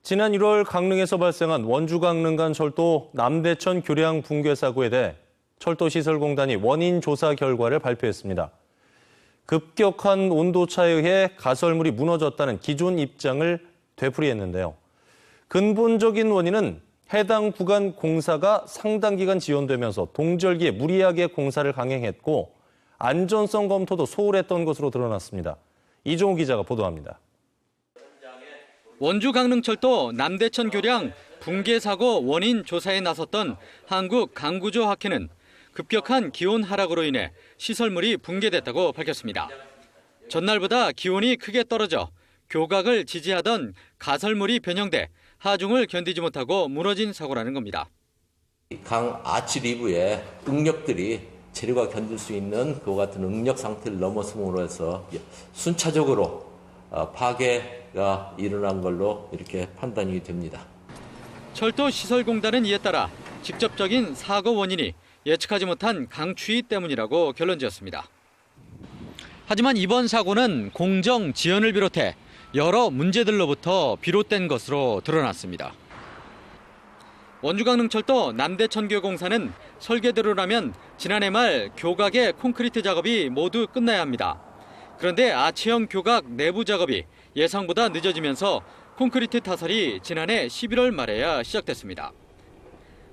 지난 1월 강릉에서 발생한 원주 강릉 간 철도 남대천 교량 붕괴 사고에 대해 철도시설공단이 원인 조사 결과를 발표했습니다. 급격한 온도차에 의해 가설물이 무너졌다는 기존 입장을 되풀이했는데요. 근본적인 원인은 해당 구간 공사가 상당 기간 지연되면서 동절기에 무리하게 공사를 강행했고 안전성 검토도 소홀했던 것으로 드러났습니다. 이종우 기자가 보도합니다. 원주 강릉철도 남대천 교량 붕괴 사고 원인 조사에 나섰던 한국강구조학회는 급격한 기온 하락으로 인해 시설물이 붕괴됐다고 밝혔습니다. 전날보다 기온이 크게 떨어져 교각을 지지하던 가설물이 변형돼 하중을 견디지 못하고 무너진 사고라는 겁니다. 강 아치 리브의 응력들이 재료가 견딜 수 있는 그와 같은 응력 상태를 넘어섬으로 해서 순차적으로 파괴가 일어난 걸로 이렇게 판단이 됩니다. 철도시설공단은 이에 따라 직접적인 사고 원인이 예측하지 못한 강추위 때문이라고 결론지었습니다. 하지만 이번 사고는 공정 지연을 비롯해 여러 문제들로부터 비롯된 것으로 드러났습니다. 원주강릉철도 남대천교공사는 설계대로라면 지난해 말 교각의 콘크리트 작업이 모두 끝나야 합니다. 그런데 아치형 교각 내부 작업이 예상보다 늦어지면서 콘크리트 타설이 지난해 11월 말에야 시작됐습니다.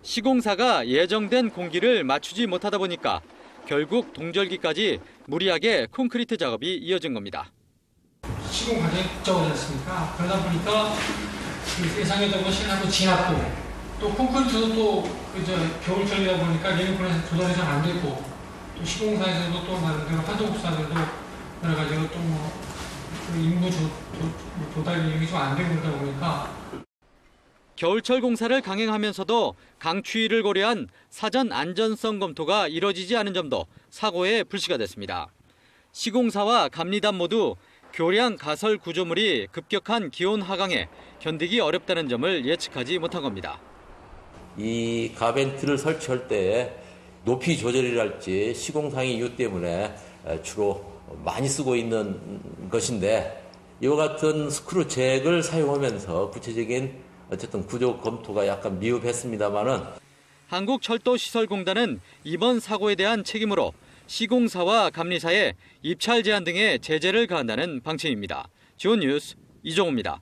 시공사가 예정된 공기를 맞추지 못하다 보니까 결국 동절기까지 무리하게 콘크리트 작업이 이어진 겁니다. 시공 과정이 복잡하지 않습니까? 그러다 보니까 예상했던 것이 한번 지났고 또 콘크리트도 또 겨울철이다 보니까 예능권에서 조달이 잘 안 되고 또 시공사에서도 또 나름대로 한정국사들도 여러 가지로 또 인구 조달이 좀 안 되고 그러다 보니까 겨울철 공사를 강행하면서도 강추위를 고려한 사전 안전성 검토가 이뤄지지 않은 점도 사고의 불씨가 됐습니다. 시공사와 감리단 모두 교량 가설 구조물이 급격한 기온 하강에 견디기 어렵다는 점을 예측하지 못한 겁니다. 이 가벤트를 설치할 때 높이 조절이랄지 시공상의 이유 때문에 주로 많이 쓰고 있는 것인데 이와 같은 스크루 잭을 사용하면서 구체적인 어쨌든 구조 검토가 약간 미흡했습니다만은 한국철도시설공단은 이번 사고에 대한 책임으로 시공사와 감리사에 입찰 제한 등의 제재를 가한다는 방침입니다. 지온 뉴스 이종우입니다.